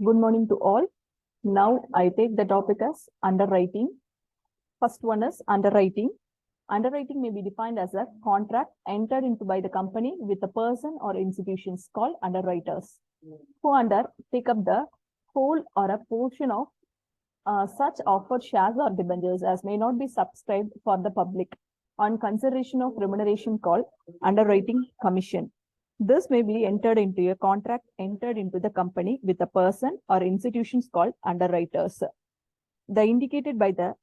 Good morning to all. Now I take the topic as underwriting. First one is underwriting. Underwriting may be defined as a contract entered into by the company with a person or institutions called underwriters who take up the whole or a portion of such offered shares or debentures as may not be subscribed for the public on consideration of remuneration called underwriting commission. This may be entered into a contract entered into the company with a person or institutions called underwriters. The indicated by the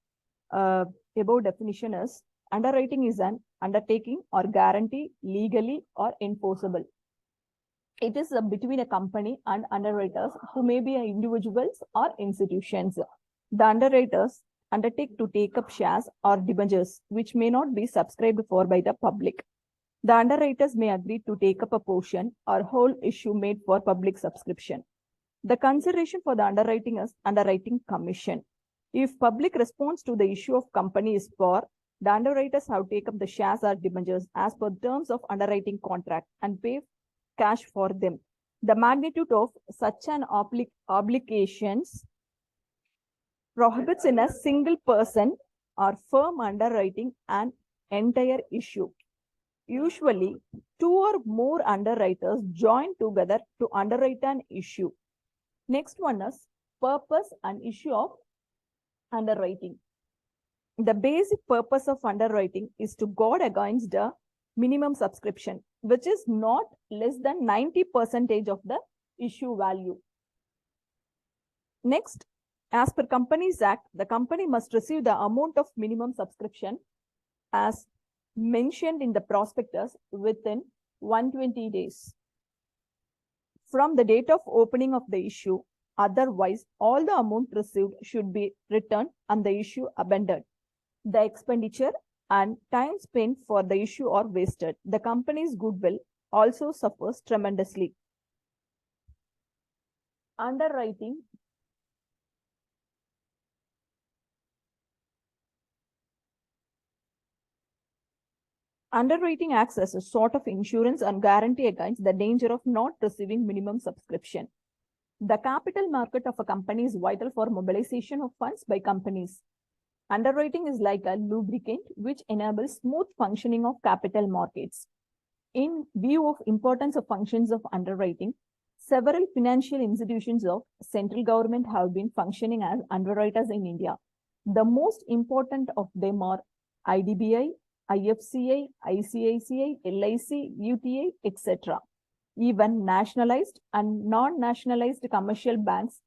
above definition is underwriting is an undertaking or guarantee legally or enforceable. It is between a company and underwriters who may be individuals or institutions. The underwriters undertake to take up shares or debentures which may not be subscribed for by the public. The underwriters may agree to take up a portion or whole issue made for public subscription. The consideration for the underwriting is underwriting commission. If public response to the issue of company is poor, the underwriters have taken up the shares or debentures as per terms of underwriting contract and pay cash for them. The magnitude of such an obligations prohibits in a single person or firm underwriting an entire issue. Usually, two or more underwriters join together to underwrite an issue. Next one is purpose and issue of underwriting. The basic purpose of underwriting is to guard against the minimum subscription, which is not less than 90% of the issue value. Next, as per Companies Act, the company must receive the amount of minimum subscription as mentioned in the prospectus within 120 days from the date of opening of the issue. Otherwise, all the amount received should be returned and the issue abandoned. The expenditure and time spent for the issue are wasted. The company's goodwill also suffers tremendously. Underwriting acts as a sort of insurance and guarantee against the danger of not receiving minimum subscription. The capital market of a company is vital for mobilization of funds by companies. Underwriting is like a lubricant which enables smooth functioning of capital markets. In view of importance of functions of underwriting, several financial institutions of central government have been functioning as underwriters in India. The most important of them are IDBI, IFCI, ICICI, LIC, UTA, etc. Even nationalized and non-nationalized commercial banks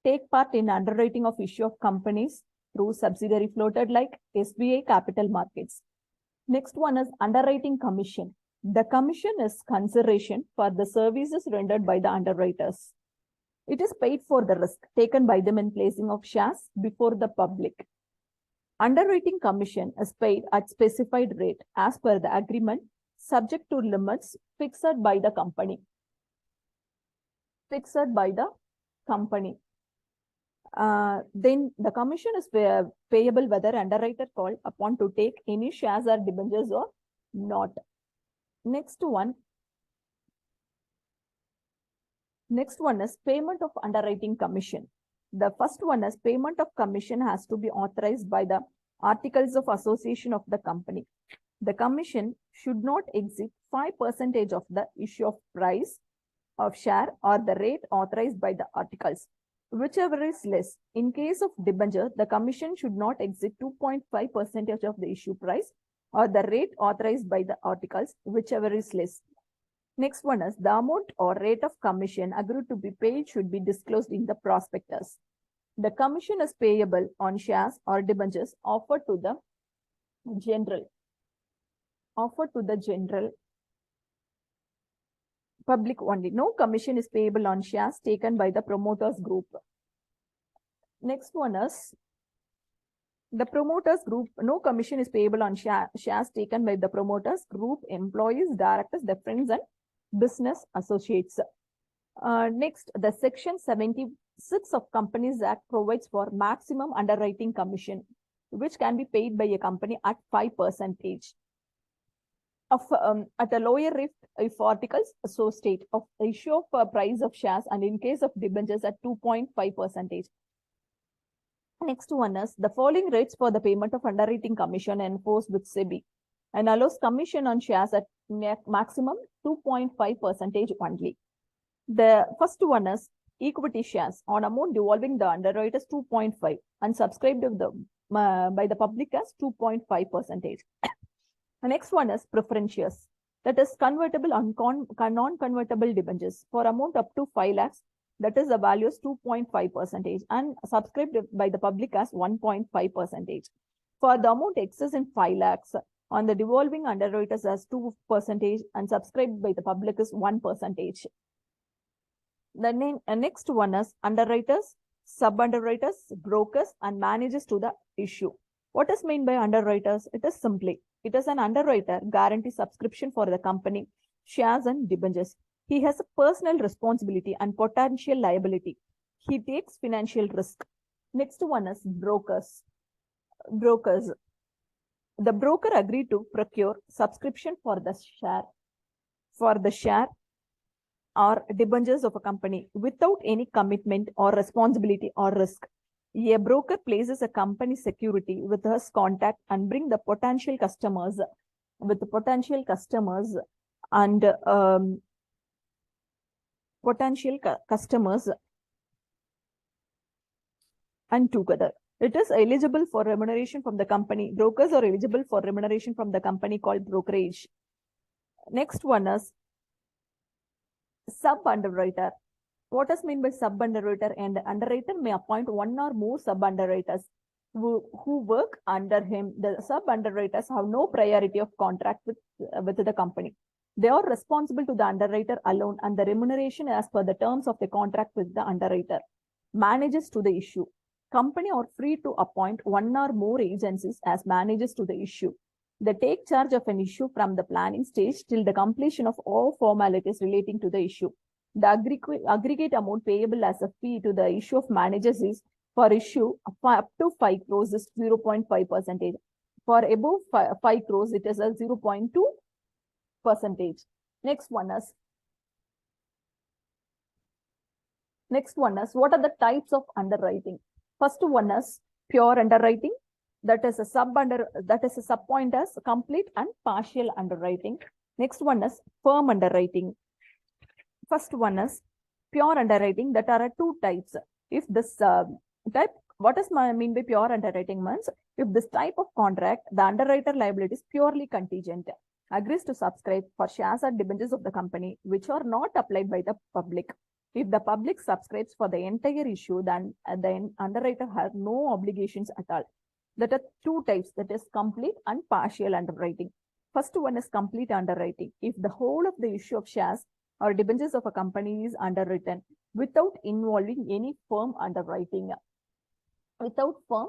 take part in underwriting of issue of companies through subsidiary floated like SBI Capital Markets. Next one is underwriting commission. The commission is consideration for the services rendered by the underwriters. It is paid for the risk taken by them in placing of shares before the public. Underwriting commission is paid at specified rate as per the agreement, subject to limits fixed by the company. Then the commission is payable whether underwriter called upon to take any shares or debentures or not. Next one is payment of underwriting commission. The first one is payment of commission has to be authorized by the articles of association of the company. The commission should not exceed 5% of the issue of price of share or the rate authorized by the articles, whichever is less. In case of debenture, the commission should not exceed 2.5% of the issue price or the rate authorized by the articles, whichever is less. Next one is the amount or rate of commission agreed to be paid should be disclosed in the prospectus. The commission is payable on shares or debentures offered to the general public only. No commission is payable on shares taken by the promoters group. Next one is the promoters group. No commission is payable on shares taken by the promoters group, employees, directors, their friends and business associates. Next, the section 76 of Companies Act provides for maximum underwriting commission, which can be paid by a company at 5%. at a lower if articles so state of issue of price of shares and in case of debentures at 2.5%. Next one is the following rates for the payment of underwriting commission enforced with SEBI and allows commission on shares at maximum 2.5% only. The first one is equity shares on amount devolving the underwriters 2.5 and subscribed by the public as 2.5%. The next one is preference shares, that is convertible and non-convertible debentures for amount up to 5 lakhs, that is the value is 2.5% and subscribed by the public as 1.5%. For the amount excess in 5 lakhs on the devolving underwriters as 2% and subscribed by the public is 1%. The next one is underwriters, sub-underwriters, brokers, and managers to the issue. What is meant by underwriters? It is simply, it is an underwriter guarantee subscription for the company, shares and debentures. He has a personal responsibility and potential liability. He takes financial risk. Next one is brokers. Brokers. The broker agreed to procure subscription for the share or debentures of a company without any commitment or responsibility or risk. A broker places a company security with his contact and bring the potential customers and together. It is eligible for remuneration from the company. Brokers are eligible for remuneration from the company called brokerage. Next one is sub-underwriter. What is meant by sub-underwriter? And the underwriter may appoint one or more sub-underwriters who work under him. The sub-underwriters have no priority of contract with the company. They are responsible to the underwriter alone and the remuneration as per the terms of the contract with the underwriter. Managers to the issue. Company are free to appoint one or more agencies as managers to the issue. They take charge of an issue from the planning stage till the completion of all formalities relating to the issue. The aggregate amount payable as a fee to the issue of managers is for issue up to 5 crores is 0.5%. For above 5 crores, it is a 0.2%. Next one is what are the types of underwriting? First one is pure underwriting. That is a sub-point as complete and partial underwriting. Next one is firm underwriting. First one is pure underwriting. That are two types. If this type, what does mean by pure underwriting means? If this type of contract, the underwriter liability is purely contingent, agrees to subscribe for shares or debentures of the company, which are not applied by the public. If the public subscribes for the entire issue, then the underwriter has no obligations at all. That are two types, that is complete and partial underwriting. First one is complete underwriting. If the whole of the issue of shares or debentures of a company is underwritten without involving any firm underwriting. Without any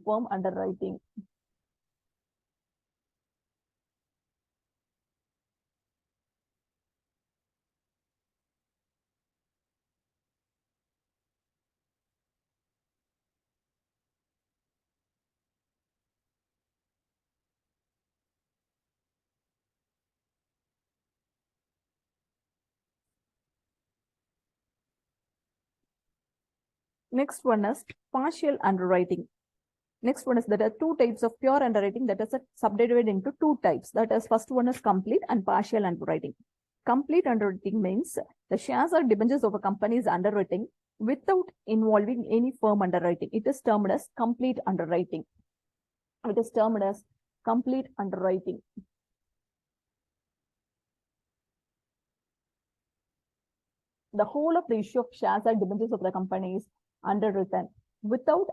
firm underwriting. Next one is partial underwriting. Next one is there are two types of pure underwriting that is subdivided into two types. That is first one is complete and partial underwriting. Complete underwriting means the shares or debentures of a company is underwritten without involving any firm underwriting. It is termed as complete underwriting. It is termed as complete underwriting. The whole of the issue of shares or debentures of the company is underwritten without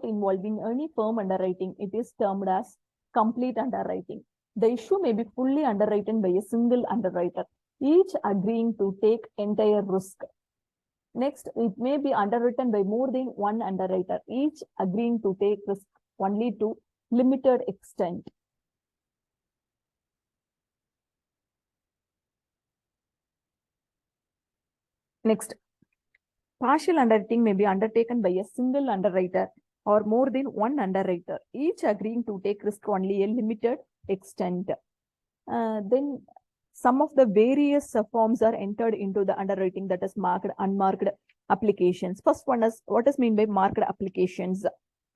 involving any firm underwriting. It is termed as complete underwriting. The issue may be fully underwritten by a single underwriter, each agreeing to take entire risk. Next, it may be underwritten by more than one underwriter, each agreeing to take risk only to limited extent. Next, partial underwriting may be undertaken by a single underwriter, or more than one underwriter, each agreeing to take risk only a limited extent. Then some of the various forms are entered into the underwriting, that is marked, unmarked applications. First one is, what is meant by marked applications?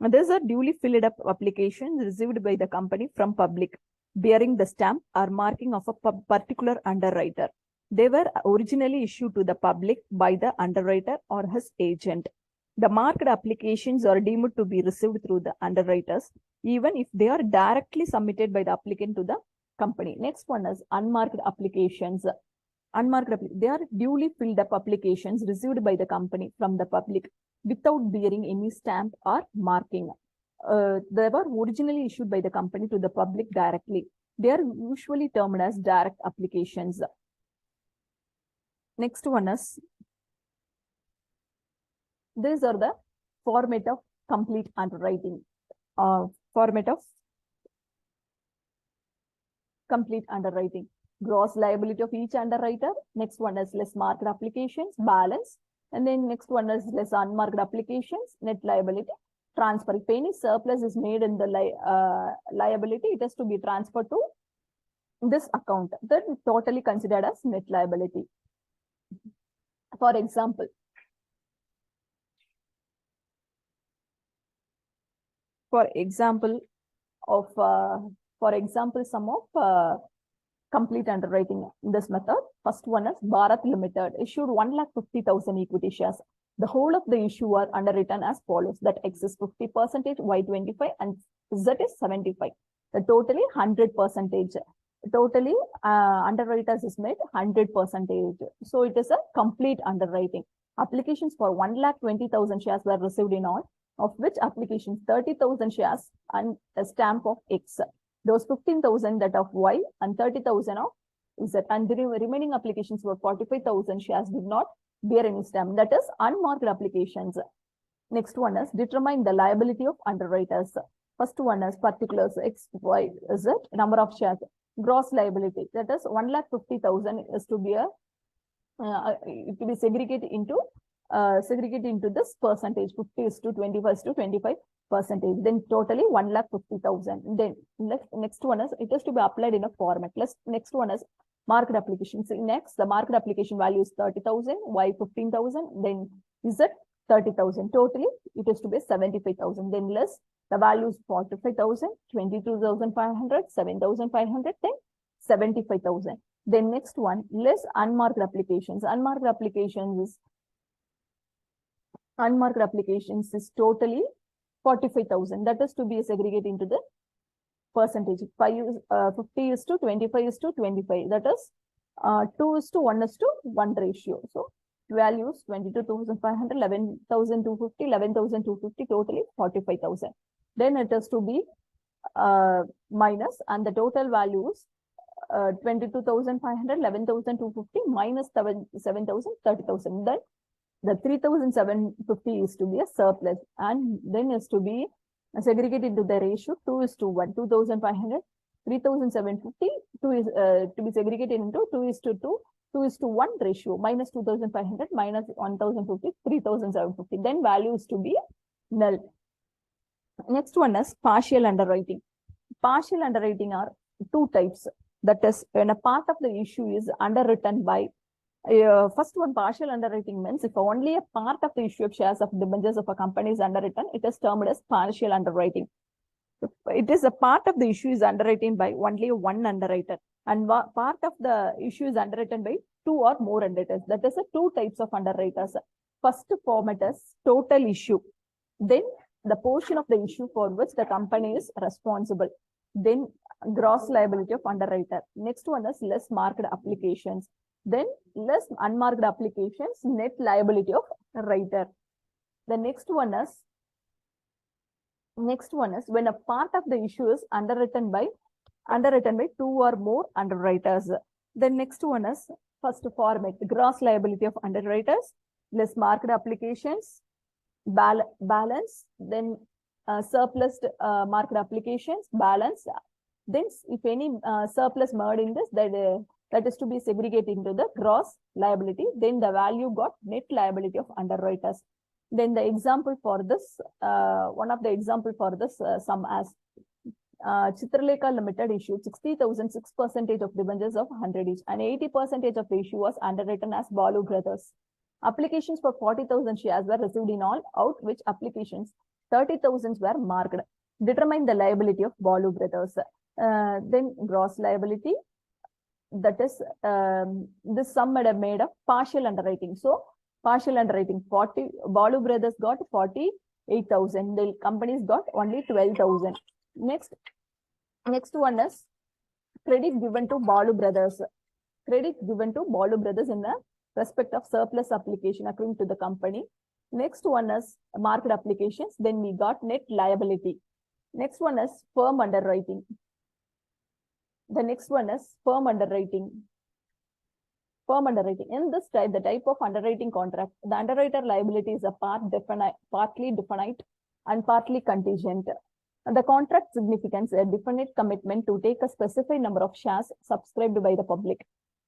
These are duly filled up applications received by the company from public, bearing the stamp or marking of a particular underwriter. They were originally issued to the public by the underwriter or his agent. The marked applications are deemed to be received through the underwriters, even if they are directly submitted by the applicant to the company. Next one is unmarked applications. They are duly filled up applications received by the company from the public without bearing any stamp or marking. They were originally issued by the company to the public directly. They are usually termed as direct applications. Next one is, these are the format of complete underwriting. Format of complete underwriting. Gross liability of each underwriter. Next one is less marked applications, balance. And then next one is less unmarked applications, net liability. Transfer. If any surplus is made in the liability, it has to be transferred to this account. That is totally considered as net liability. For example, some of complete underwriting in this method. First one is Bharat Limited issued 1,50,000 equity shares. The whole of the issue are underwritten as follows: that X is 50%, Y 25, and Z is 75. The totally 100%. Totally underwriters is made 100%. So it is a complete underwriting. Applications for 1,20,000 shares were received in all, of which applications 30,000 shares and a stamp of X. Those 15,000 that of Y and 30,000 of Z, and the remaining applications were 45,000 shares did not bear any stamp. That is unmarked applications. Next one is determine the liability of underwriters. First one is particulars X, Y, Z, number of shares. Gross liability, that is 1,50,000 is to be it will be segregated into this percentage, 50 is to 25 is to 25%. Then totally 1,50,000. Then next one is, it has to be applied in a format. Next one is market applications. Next, the market application value is 30,000, Y 15,000, then Z 30,000. Totally, it has to be 75,000. Then less, the value is 45,000, 22,500, 7,500, then 75,000. Then next one, less unmarked applications. Unmarked applications is totally 45,000. That is to be segregated into the percentage. 50 is to 25 is to 25. That is 2 is to 1 is to 1 ratio. So values 22,500, 11,250, 11,250, totally 45,000. Then it has to be minus, and the total values 22,500, 11,250 minus 7,000, 30,000. Then the 3,750 is to be a surplus, and then is to be segregated into the ratio 2 is to 1, 2,500, 3,750, 2 is to be segregated into 2 is to 2, 2 is to 1 ratio, minus 2,500, minus 1,050, 3,750. Then value is to be null. Next one is partial underwriting. Partial underwriting are two types. That is, when a part of the issue is underwritten by first one, partial underwriting means if only a part of the issue of shares of debentures of a company is underwritten, it is termed as partial underwriting. If it is a part of the issue is underwritten by only one underwriter, and part of the issue is underwritten by two or more underwriters. That is the two types of underwriters. First format is total issue. Then the portion of the issue for which the company is responsible. Then gross liability of underwriter. Next one is less marked applications. Then less unmarked applications, net liability of writer. The next one is when a part of the issue is underwritten by two or more underwriters. The next one is first format, gross liability of underwriters, less marked applications, balance, then surplus marked applications, balance. Then if any surplus made in this, that is to be segregated into the gross liability. Then the value got net liability of underwriters. Then the example for this, one of the example for this sum as Chitralekha Limited issued 60,000 6% of debentures of 100 each, and 80% of the issue was underwritten as Balu Brothers. Applications for 40,000 shares were received in all, out which applications 30,000 were marked. Determine the liability of Balu Brothers. Then gross liability, that is this sum made of partial underwriting. So partial underwriting, Balu Brothers got 48,000. The companies got only 12,000. Next one is credit given to Balu Brothers. Credit given to Balu Brothers in the respect of surplus application accruing to the company. Next one is market applications. Then we got net liability. Next one is firm underwriting. The next one is firm underwriting. Firm underwriting. In this type, the type of underwriting contract, the underwriter liability is a partly definite and partly contingent. And the contract significance a definite commitment to take a specified number of shares subscribed by the public.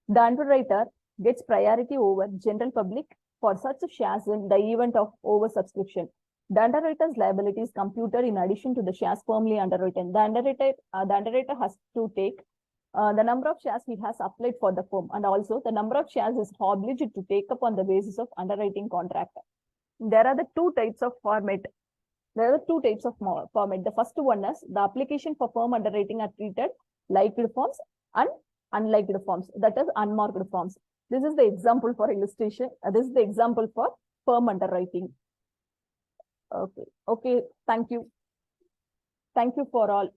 The underwriter gets priority over general public for such shares in the event of oversubscription. The underwriter's liability is computed in addition to the shares firmly underwritten. The underwriter has to take the number of shares he has applied for the firm, and also the number of shares is obliged to take up on the basis of underwriting contract. There are the two types of format. The first one is the application for firm underwriting are treated liked forms and unliked forms, that is unmarked forms. This is the example for illustration. This is the example for firm underwriting. Okay. Thank you. Thank you for all.